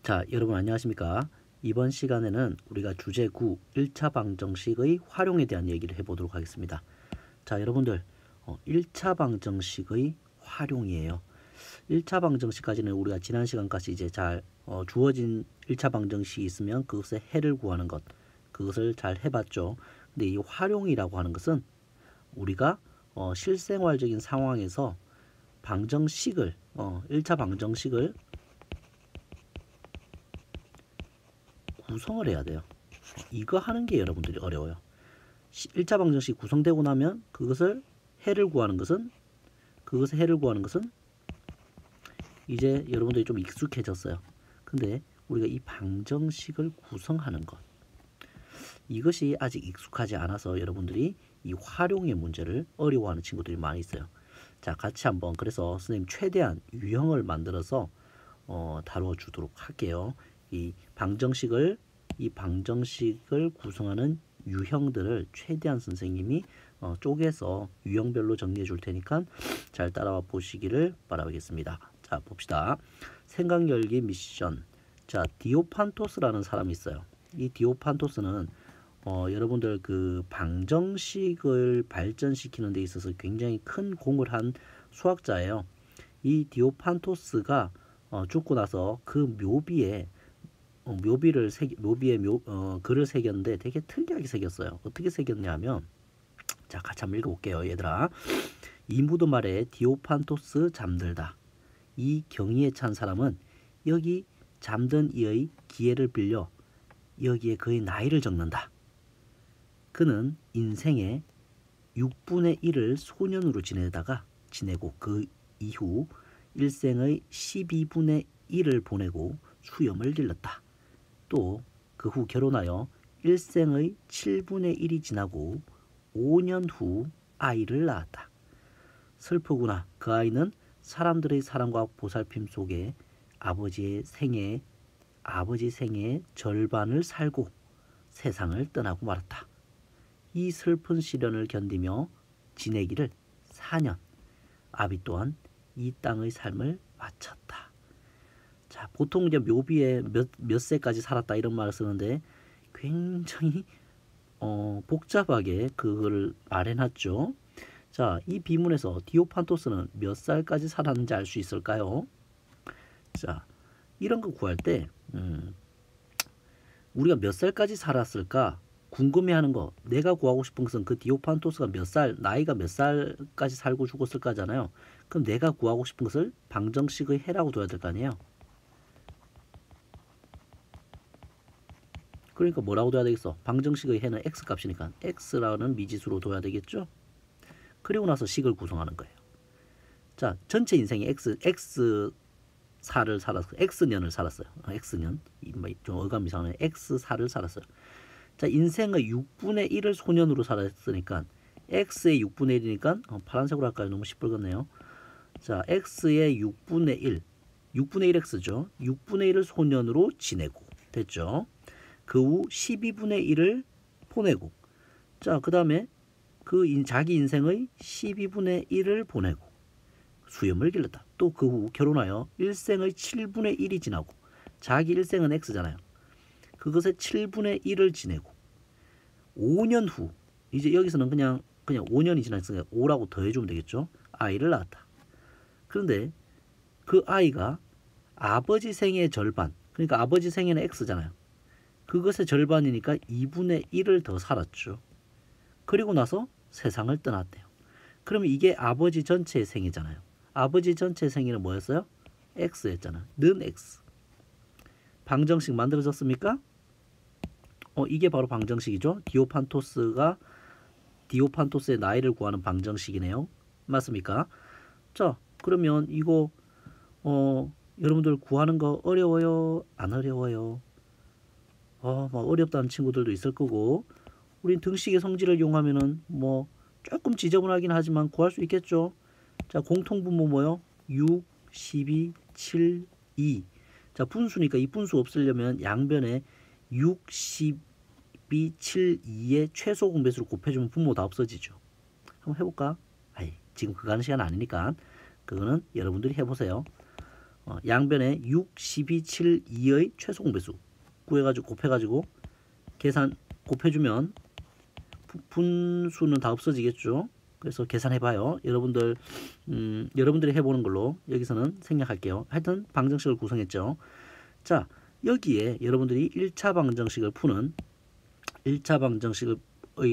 자, 여러분 안녕하십니까? 이번 시간에는 우리가 주제 9 1차 방정식의 활용에 대한 얘기를 해보도록 하겠습니다. 자, 여러분들 1차 방정식의 활용이에요. 1차 방정식까지는 우리가 지난 시간까지 이제 잘 주어진 1차 방정식이 있으면 그것의 해를 구하는 것, 그것을 잘 해봤죠. 근데 이 활용이라고 하는 것은 우리가 실생활적인 상황에서 방정식을 1차 방정식을 구성을 해야 돼요. 이거 하는 게 여러분들이 어려워요. 1차 방정식 구성되고 나면 그것을 해를 구하는 것은 이제 여러분들이 좀 익숙해졌어요. 근데 우리가 이 방정식을 구성하는 것, 이것이 아직 익숙하지 않아서 여러분들이 이 활용의 문제를 어려워하는 친구들이 많이 있어요. 자, 같이 한번 그래서 선생님 최대한 유형을 만들어서 다뤄주도록 할게요. 이 방정식을 구성하는 유형들을 최대한 선생님이 쪼개서 유형별로 정리해 줄 테니까 잘 따라와 보시기를 바라겠습니다. 자, 봅시다. 생각 열기 미션. 자, 디오판토스라는 사람이 있어요. 이 디오판토스는 여러분들 그 방정식을 발전시키는 데 있어서 굉장히 큰 공을 한 수학자예요. 이 디오판토스가 죽고 나서 그 묘비에 글을 새겼는데 되게 특이하게 새겼어요. 어떻게 새겼냐면, 자, 같이 한번 읽어볼게요, 얘들아. 이 무덤 아래 디오판토스 잠들다. 이 경의에 찬 사람은 여기 잠든 이의 기회를 빌려 여기에 그의 나이를 적는다. 그는 인생의 6분의 1을 소년으로 지내고 그 이후 일생의 12분의 1을 보내고 수염을 길렀다. 또 그 후 결혼하여 일생의 7분의 1이 지나고 5년 후 아이를 낳았다. 슬프구나. 그 아이는 사람들의 사랑과 보살핌 속에 아버지 생애의 절반을 살고 세상을 떠나고 말았다. 이 슬픈 시련을 견디며 지내기를 4년. 아비 또한 이 땅의 삶을 마쳤다. 자, 보통 이제 묘비에 몇 세까지 살았다 이런 말을 쓰는데 굉장히 복잡하게 그걸 말해놨죠. 자, 이 비문에서 디오판토스는 몇 살까지 살았는지 알 수 있을까요? 자, 이런 거 구할 때 우리가 몇 살까지 살았을까 궁금해하는 거, 내가 구하고 싶은 것은 그 디오판토스가 나이가 몇 살까지 살고 죽었을까잖아요. 그럼 내가 구하고 싶은 것을 방정식의 해라고 둬야 될 거 아니에요. 그러니까 뭐라고 둬야 되겠어? 방정식의 해는 x값이니까 x라는 미지수로 둬야 되겠죠? 그리고 나서 식을 구성하는 거예요. 자, 전체 인생에 x년을 살았어요. x년. 좀 어감 이상하네. x사를 살았어요. 자, 인생의 6분의 1을 소년으로 살았으니까 x의 6분의 1이니까 파란색으로 할까요? 너무 시뻘겋네요. 자, x의 6분의 1 x죠. 6분의 1을 소년으로 지내고 됐죠. 그 후 12분의 1을 보내고, 자, 그 다음에 자기 인생의 12분의 1을 보내고 수염을 길렀다. 또 그 후 결혼하여 일생의 7분의 1이 지나고, 자기 일생은 x잖아요. 그것의 7분의 1을 지내고 5년 후, 이제 여기서는 그냥 5년이 지났으니까 5라고 더해주면 되겠죠. 아이를 낳았다. 그런데 그 아이가 아버지 생의 절반, 그러니까 아버지 생에는 x잖아요. 그것의 절반이니까 2분의 1을 더 살았죠. 그리고 나서 세상을 떠났대요. 그러면 이게 아버지 전체의 생이잖아요. 아버지 전체의 생일은 뭐였어요? x였잖아요. 는 x. 방정식 만들어졌습니까? 이게 바로 방정식이죠. 디오판토스의 나이를 구하는 방정식이네요. 맞습니까? 자, 그러면 이거 여러분들 구하는 거 어려워요? 안 어려워요? 막 어렵다는 친구들도 있을 거고, 우린 등식의 성질을 이용하면은 뭐 조금 지저분하긴 하지만 구할 수 있겠죠. 자, 공통분모 뭐요? 6, 12, 7, 2. 자, 분수니까 이 분수 없애려면 양변에 6, 12, 7, 2의 최소 공배수를 곱해주면 분모 다 없어지죠. 한번 해볼까? 지금 그거 하는 시간 아니니까 그거는 여러분들이 해보세요. 양변에 6, 12, 7, 2의 최소 공배수 구해가지고 곱해가지고 계산 곱해주면 분수는 다 없어지겠죠. 그래서 계산해봐요. 여러분들이 해보는 걸로 여기서는 생략할게요. 하여튼 방정식을 구성했죠. 자, 여기에 여러분들이 1차 방정식을 푸는 1차 방정식의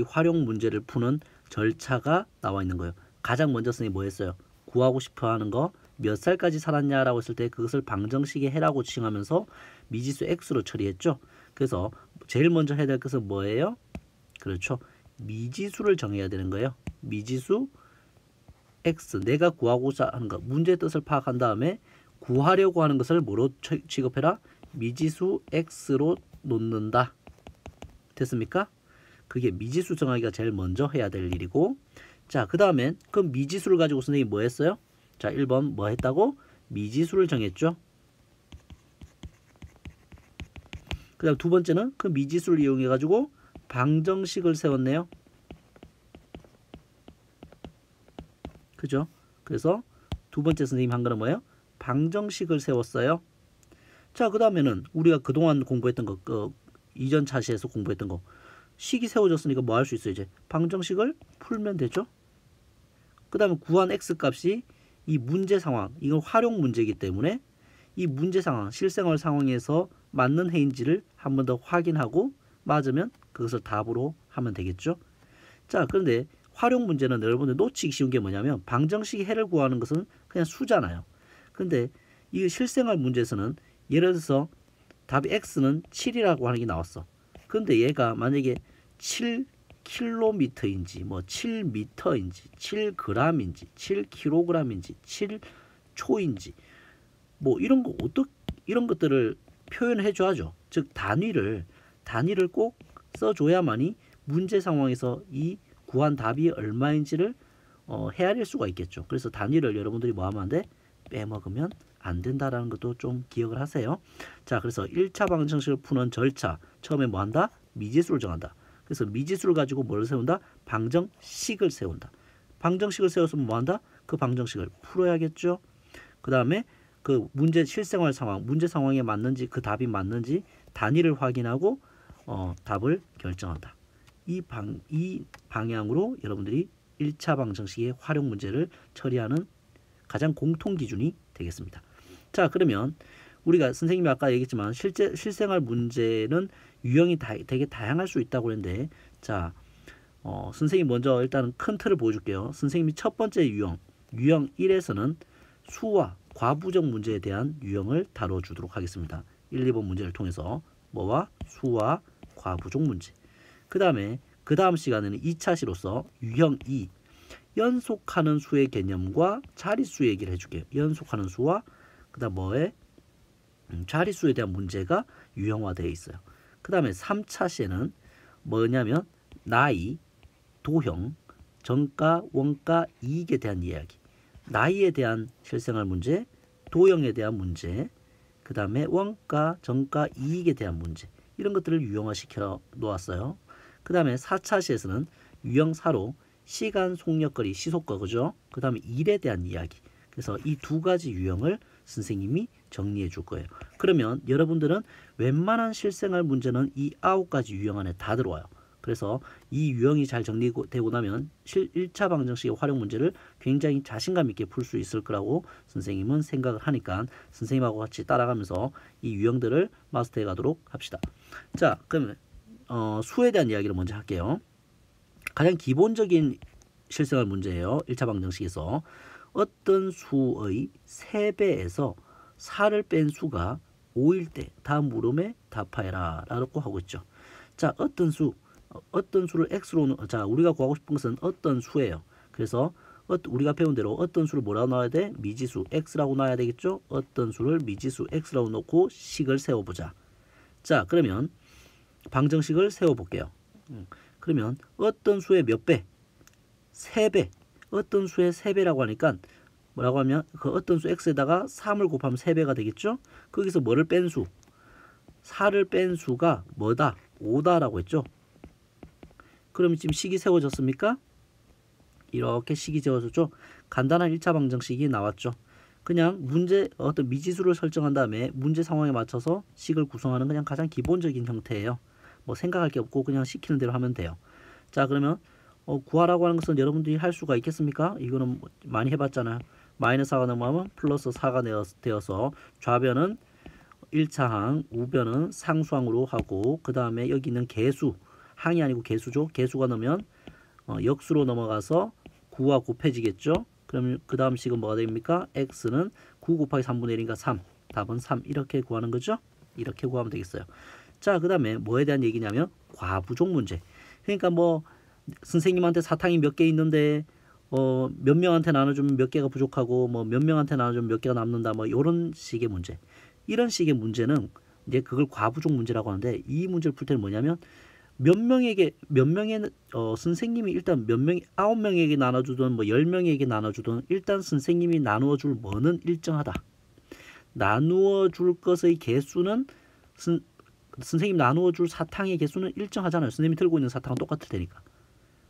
활용 문제를 푸는 절차가 나와 있는 거예요. 가장 먼저 선생님이 뭐 했어요? 구하고 싶어 하는 거 몇 살까지 살았냐라고 했을 때 그것을 방정식의 해라고 칭하면서 미지수 x로 처리했죠. 그래서 제일 먼저 해야 될 것은 뭐예요? 그렇죠. 미지수를 정해야 되는 거예요. 미지수 x, 내가 구하고자 하는 것, 문제의 뜻을 파악한 다음에 구하려고 하는 것을 뭐로 취급해라? 미지수 x로 놓는다. 됐습니까? 그게 미지수 정하기가 제일 먼저 해야 될 일이고, 자, 그 다음엔 그 미지수를 가지고 선생님이 뭐 했어요? 자, 1번 뭐 했다고? 미지수를 정했죠. 그 다음 두 번째는 그 미지수를 이용해 가지고 방정식을 세웠네요. 그죠? 그래서 두 번째 선생님 한 거는 뭐예요? 방정식을 세웠어요. 자, 그 다음에는 우리가 그동안 공부했던 거, 이전 차시에서 공부했던 거, 식이 세워졌으니까 뭐 할 수 있어요? 이제 방정식을 풀면 되죠. 그 다음에 구한 x 값이 이 문제 상황, 이건 활용 문제이기 때문에 이 문제 상황, 실생활 상황에서 맞는 해인지를 한 번 더 확인하고 맞으면 그것을 답으로 하면 되겠죠. 자, 그런데 활용 문제는 여러분들 놓치기 쉬운 게 뭐냐면 방정식의 해를 구하는 것은 그냥 수잖아요. 그런데 이 실생활 문제에서는 예를 들어서 답이 x는 7이라고 하는 게 나왔어. 그런데 얘가 만약에 7km인지 뭐 7m인지 7g인지 7kg인지 7초인지 뭐 이런 것들을 표현해 줘야죠. 즉 단위를 꼭 써줘야만이 문제 상황에서 이 구한 답이 얼마인지를 헤아릴 수가 있겠죠. 그래서 단위를 여러분들이 뭐 하면 안 돼? 빼먹으면 안 된다라는 것도 좀 기억을 하세요. 자, 그래서 1차 방정식을 푸는 절차, 처음에 뭐 한다? 미지수를 정한다. 그래서 미지수를 가지고 뭘 세운다? 방정식을 세운다. 방정식을 세워서 뭐 한다? 그 방정식을 풀어야겠죠. 그 다음에 그 문제 실생활 상황, 문제 상황에 맞는지 그 답이 맞는지 단위를 확인하고 답을 결정한다. 이 방향으로 여러분들이 1차 방정식의 활용 문제를 처리하는 가장 공통 기준이 되겠습니다. 자, 그러면 우리가 선생님이 아까 얘기했지만 실생활 문제는 유형이 되게 다양할 수 있다고 했는데, 자, 선생님이 먼저 일단 큰 틀을 보여줄게요. 선생님이 첫 번째 유형 1에서는 수와 과부정 문제에 대한 유형을 다뤄주도록 하겠습니다. 1, 2번 문제를 통해서 뭐와 수와 과부정 문제. 그 다음 시간에는 2차 시로서 유형 2 연속하는 수의 개념과 자릿수 얘기를 해줄게요. 연속하는 수와 그 다음 자릿수에 대한 문제가 유형화되어 있어요. 그 다음에 3차 시에는 뭐냐면 나이, 도형, 정가, 원가, 이익에 대한 이야기. 나이에 대한 실생활 문제, 도형에 대한 문제, 그 다음에 원가, 정가, 이익에 대한 문제. 이런 것들을 유형화시켜 놓았어요. 그 다음에 4차 시에서는 유형 4로 시간, 속력거리, 시속거, 그죠? 그 다음에 일에 대한 이야기. 그래서 이 두 가지 유형을 선생님이 정리해 줄 거예요. 그러면 여러분들은 웬만한 실생활 문제는 이 9가지 유형 안에 다 들어와요. 그래서 이 유형이 잘 정리되고 나면 1차 방정식의 활용 문제를 굉장히 자신감 있게 풀 수 있을 거라고 선생님은 생각을 하니까 선생님하고 같이 따라가면서 이 유형들을 마스터해 가도록 합시다. 자, 그러면 수에 대한 이야기를 먼저 할게요. 가장 기본적인 실생활 문제예요. 1차 방정식에서 어떤 수의 3배에서 4를 뺀 수가 5일 때 다음 물음에 답하여라 라고 하고 있죠. 자, 어떤 수를 x로, 자, 우리가 구하고 싶은 것은 어떤 수예요. 그래서 우리가 배운 대로 어떤 수를 뭐라고 넣어야 돼? 미지수 x라고 놔야 되겠죠. 어떤 수를 미지수 x라고 놓고 식을 세워보자. 자, 그러면 방정식을 세워볼게요. 그러면 어떤 수의 몇 배? 3배. 어떤 수의 3배라고 하니까 뭐라고 하면 그 어떤 수 x에다가 3을 곱하면 3배가 되겠죠. 거기서 뭐를 뺀 수? 4를 뺀 수가 뭐다? 5다라고 했죠. 그러면 지금 식이 세워졌습니까? 이렇게 식이 세워졌죠. 간단한 1차 방정식이 나왔죠. 그냥 문제 어떤 미지수를 설정한 다음에 문제 상황에 맞춰서 식을 구성하는 그냥 가장 기본적인 형태예요. 뭐 생각할 게 없고 그냥 시키는 대로 하면 돼요. 자, 그러면 구하라고 하는 것은 여러분들이 할 수가 있겠습니까? 이거는 많이 해봤잖아요. 마이너스 4가 넘어가면 플러스 4가 되어서 좌변은 1차항, 우변은 상수항으로 하고 그 다음에 여기 있는 개수, 항이 아니고 개수죠. 개수가 넣으면 역수로 넘어가서 9와 곱해지겠죠. 그러면 그 다음 식은 뭐가 됩니까? x는 9 곱하기 3분의 1이니까 3. 답은 3. 이렇게 구하는 거죠. 이렇게 구하면 되겠어요. 자, 그 다음에 뭐에 대한 얘기냐면 과부족 문제. 그러니까 뭐 선생님한테 사탕이 몇 개 있는데 몇 명한테 나눠주면 몇 개가 부족하고 뭐 몇 명한테 나눠주면 몇 개가 남는다 뭐 이런 식의 문제. 이런 식의 문제는 이제 그걸 과부족 문제라고 하는데 이 문제를 풀 때는 뭐냐면 몇 명의 선생님이 일단 몇 명, 9명에게 나눠주든 뭐 10명에게 나눠주든 일단 선생님이 나누어줄 뭐는 일정하다. 나누어줄 것의 개수는 선생님 나누어줄 사탕의 개수는 일정하잖아요. 선생님이 들고 있는 사탕은 똑같을 테니까.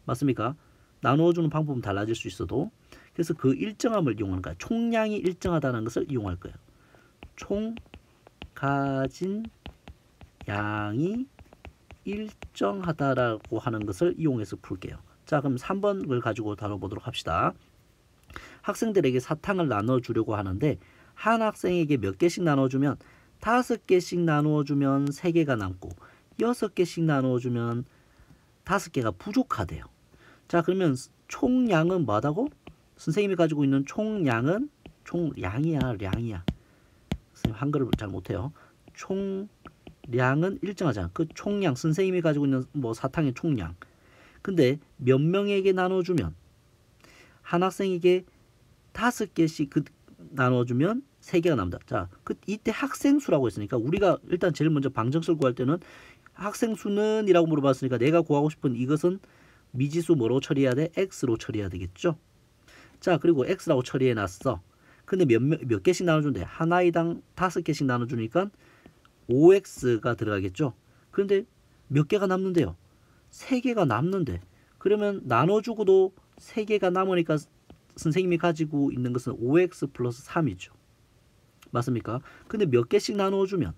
맞습니까? 나누어주는 방법은 달라질 수 있어도 그래서 그 일정함을 이용하는 거야. 총량이 일정하다는 것을 이용할 거예요. 총 가진 양이 일정하다라고 하는 것을 이용해서 풀게요. 자, 그럼 3번을 가지고 다뤄보도록 합시다. 학생들에게 사탕을 나눠주려고 하는데 한 학생에게 몇 개씩 나눠주면 5개씩 나누어주면 3개가 남고 6개씩 나누어주면 5개가 부족하대요. 자, 그러면 총량은 뭐하다고? 선생님이 가지고 있는 총량은 총량이야, 량이야. 선생님 한글을 잘 못해요. 총량은 일정하잖아. 그 총량, 선생님이 가지고 있는 뭐 사탕의 총량. 근데 몇 명에게 나눠주면 한 학생에게 5개씩 나눠주면 3개가 남다. 자, 이때 학생 수라고 했으니까 우리가 일단 제일 먼저 방정식을 구할 때는 학생 수는 이라고 물어봤으니까 내가 구하고 싶은 이것은 미지수 뭐로 처리해야 돼? x로 처리해야 되겠죠. 자, 그리고 x라고 처리해 놨어. 근데 몇 개씩 나눠준대? 한 아이당 5개씩 나눠주니까 5x가 들어가겠죠. 그런데 몇 개가 남는데요? 3개가 남는데 그러면 나눠주고도 3개가 남으니까 선생님이 가지고 있는 것은 5x 플러스 3이죠. 맞습니까? 근데 몇 개씩 나눠주면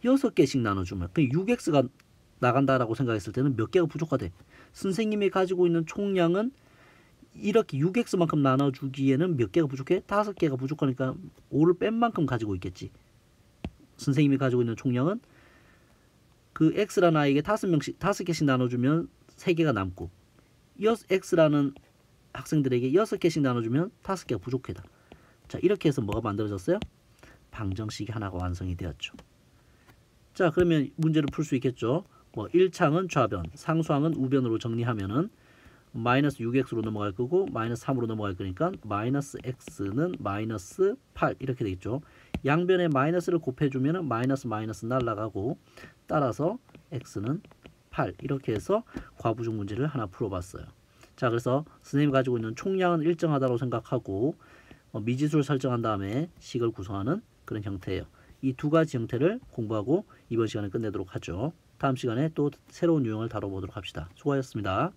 6개씩 나눠주면 6x가 나간다라고 생각했을 때는 몇 개가 부족하대. 선생님이 가지고 있는 총량은 이렇게 6x만큼 나눠주기에는 몇 개가 부족해? 5개가 부족하니까 5를 뺀 만큼 가지고 있겠지. 선생님이 가지고 있는 총량은 그 x라는 아이에게 5개씩 나눠주면 3개가 남고 x라는 학생들에게 6개씩 나눠주면 5개가 부족하다. 자, 이렇게 해서 뭐가 만들어졌어요? 방정식이 하나가 완성이 되었죠. 자, 그러면 문제를 풀 수 있겠죠. 뭐 1차항은 좌변, 상수항은 우변으로 정리하면은 마이너스 6x로 넘어갈 거고 마이너스 3으로 넘어갈 거니까 마이너스 x는 마이너스 8 이렇게 되겠죠. 양변에 마이너스를 곱해주면 마이너스 날라가고 따라서 x는 8 이렇게 해서 과부족 문제를 하나 풀어봤어요. 자, 그래서 선생님이 가지고 있는 총량은 일정하다고 생각하고 미지수를 설정한 다음에 식을 구성하는 그런 형태예요. 이 두 가지 형태를 공부하고 이번 시간에 끝내도록 하죠. 다음 시간에 또 새로운 유형을 다뤄보도록 합시다. 수고하셨습니다.